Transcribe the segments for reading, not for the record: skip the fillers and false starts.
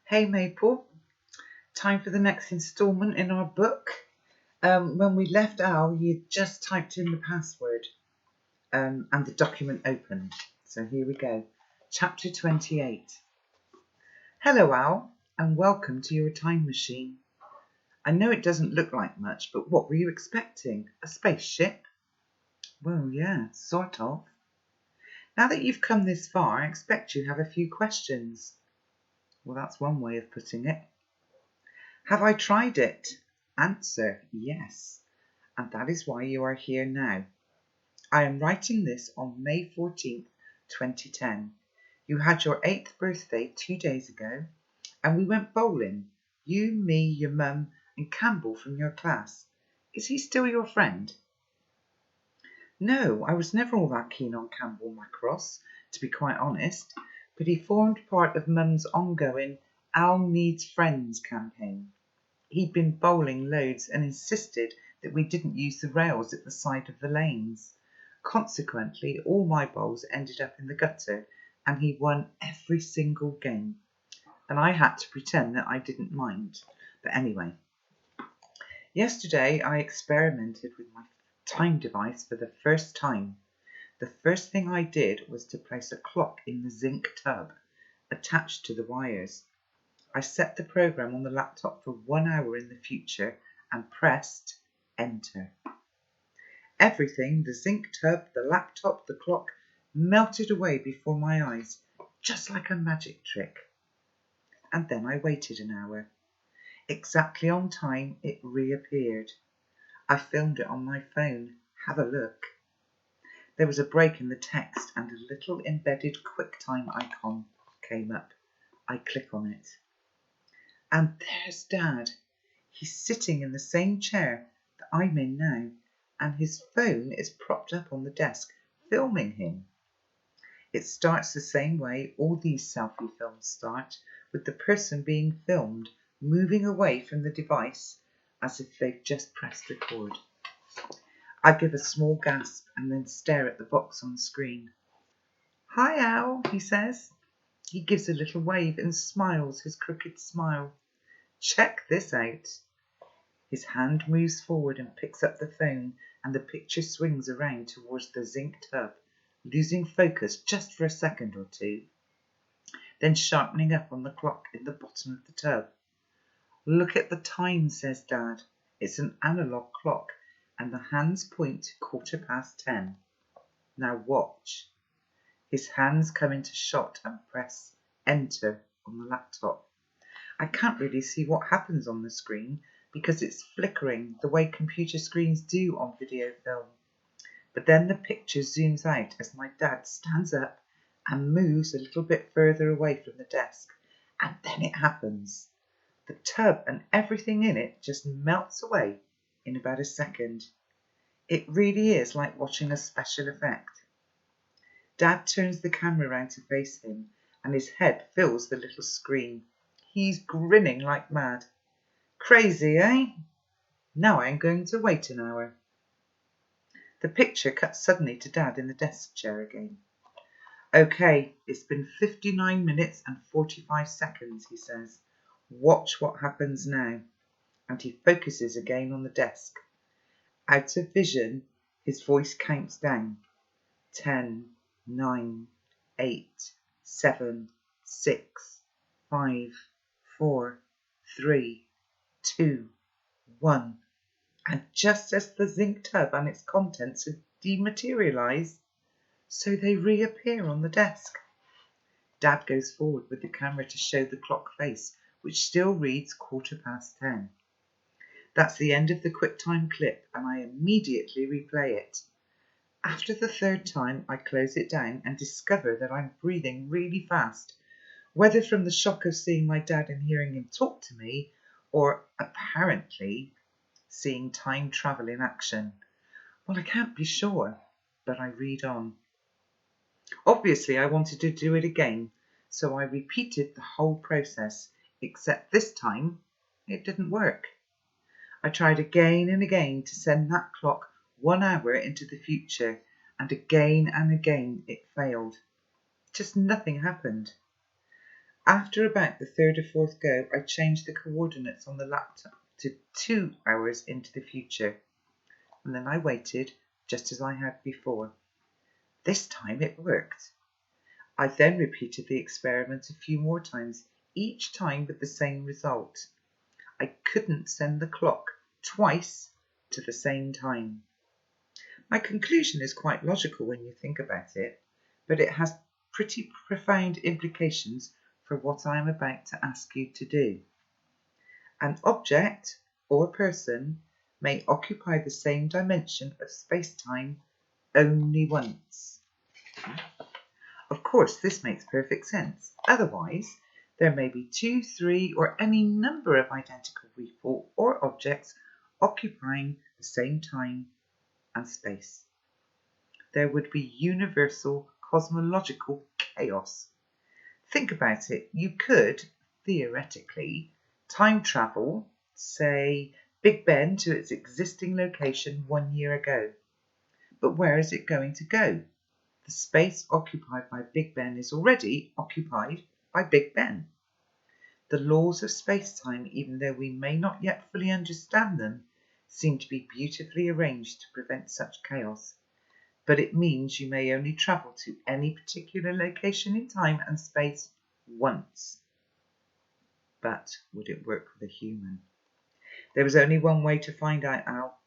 Hey Maple, time for the next instalment in our book. When we left Al, you just typed in the password and the document opened. So here we go. Chapter 28. Hello Al, and welcome to your time machine. I know it doesn't look like much, but what were you expecting? A spaceship? Well, yeah, sort of. Now that you've come this far, I expect you have a few questions. Well, that's one way of putting it. Have I tried it? Answer, yes. And that is why you are here now. I am writing this on May 14th, 2010. You had your 8th birthday 2 days ago, and we went bowling. You, me, your mum, and Campbell from your class. Is he still your friend? No, I was never all that keen on Campbell Macross, to be quite honest, but he formed part of Mum's ongoing Al Needs Friends campaign. He'd been bowling loads and insisted that we didn't use the rails at the side of the lanes. Consequently, all my bowls ended up in the gutter, and he won every single game. And I had to pretend that I didn't mind. But anyway, yesterday I experimented with my time device for the first time. The first thing I did was to place a clock in the zinc tub attached to the wires. I set the program on the laptop for 1 hour in the future and pressed enter. Everything, the zinc tub, the laptop, the clock, melted away before my eyes, just like a magic trick. And then I waited an hour. Exactly on time, it reappeared. I filmed it on my phone. Have a look. There was a break in the text and a little embedded QuickTime icon came up. I click on it. And there's Dad. He's sitting in the same chair that I'm in now, and his phone is propped up on the desk, filming him. It starts the same way all these selfie films start, with the person being filmed moving away from the device as if they've just pressed record. I give a small gasp and then stare at the box on the screen. Hi Al, he says. He gives a little wave and smiles his crooked smile. Check this out. His hand moves forward and picks up the phone, and the picture swings around towards the zinc tub, losing focus just for a second or two, then sharpening up on the clock in the bottom of the tub. Look at the time, says Dad. It's an analog clock, and the hands point to 10:15. Now watch. His hands come into shot and press enter on the laptop. I can't really see what happens on the screen because it's flickering the way computer screens do on video film. But then the picture zooms out as my dad stands up and moves a little bit further away from the desk. And then it happens. The tub and everything in it just melts away in about a second. It really is like watching a special effect. Dad turns the camera around to face him, and his head fills the little screen. He's grinning like mad. Crazy, eh? Now I'm going to wait an hour. The picture cuts suddenly to Dad in the desk chair again. Okay, it's been 59 minutes and 45 seconds, he says. Watch what happens now. And he focuses again on the desk. Out of vision, his voice counts down. 10, 9, 8, 7, 6, 5, 4, 3, 2, 1. And just as the zinc tub and its contents had dematerialised, so they reappear on the desk. Dad goes forward with the camera to show the clock face, which still reads 10:15. That's the end of the QuickTime clip, and I immediately replay it. After the third time, I close it down and discover that I'm breathing really fast, whether from the shock of seeing my dad and hearing him talk to me, or apparently seeing time travel in action. Well, I can't be sure, but I read on. Obviously, I wanted to do it again, so I repeated the whole process, except this time it didn't work. I tried again and again to send that clock 1 hour into the future, and again it failed. Just nothing happened. After about the third or fourth go, I changed the coordinates on the laptop to 2 hours into the future, and then I waited just as I had before. This time it worked. I then repeated the experiment a few more times, each time with the same result. I couldn't send the clock twice to the same time. My conclusion is quite logical when you think about it, but it has pretty profound implications for what I am about to ask you to do. An object or person may occupy the same dimension of space-time only once. Of course, this makes perfect sense. Otherwise, there may be 2, 3, or any number of identical people or objects occupying the same time and space. There would be universal cosmological chaos. Think about it. You could, theoretically, time travel, say, Big Ben to its existing location 1 year ago. But where is it going to go? The space occupied by Big Ben is already occupied by Big Ben. The laws of space-time, even though we may not yet fully understand them, seem to be beautifully arranged to prevent such chaos. But it means you may only travel to any particular location in time and space once. But would it work with a human? There was only one way to find out, Al.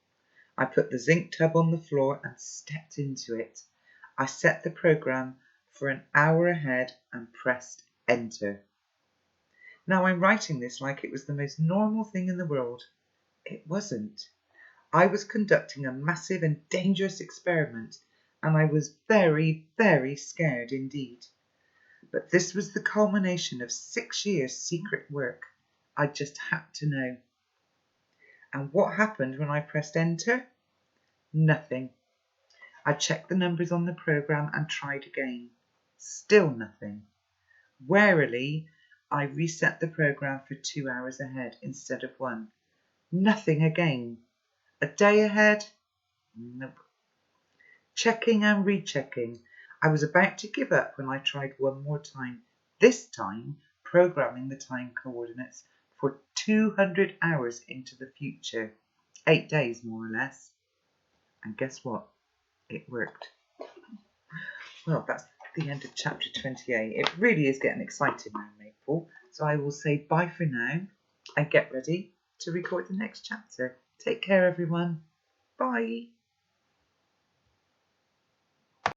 I put the zinc tub on the floor and stepped into it. I set the program for an hour ahead and pressed enter. Now I'm writing this like it was the most normal thing in the world. It wasn't. I was conducting a massive and dangerous experiment, and I was very, very scared indeed. But this was the culmination of 6 years' secret work. I just had to know. And what happened when I pressed enter? Nothing. I checked the numbers on the program and tried again. Still nothing. Warily, I reset the program for 2 hours ahead instead of 1. Nothing again. A day ahead? Nope. Checking and rechecking. I was about to give up when I tried one more time, this time programming the time coordinates for 200 hours into the future, 8 days more or less. And guess what? It worked. Well, that's the end of chapter 28. It really is getting exciting now, Maple. So I will say bye for now and get ready to record the next chapter. Take care, everyone. Bye.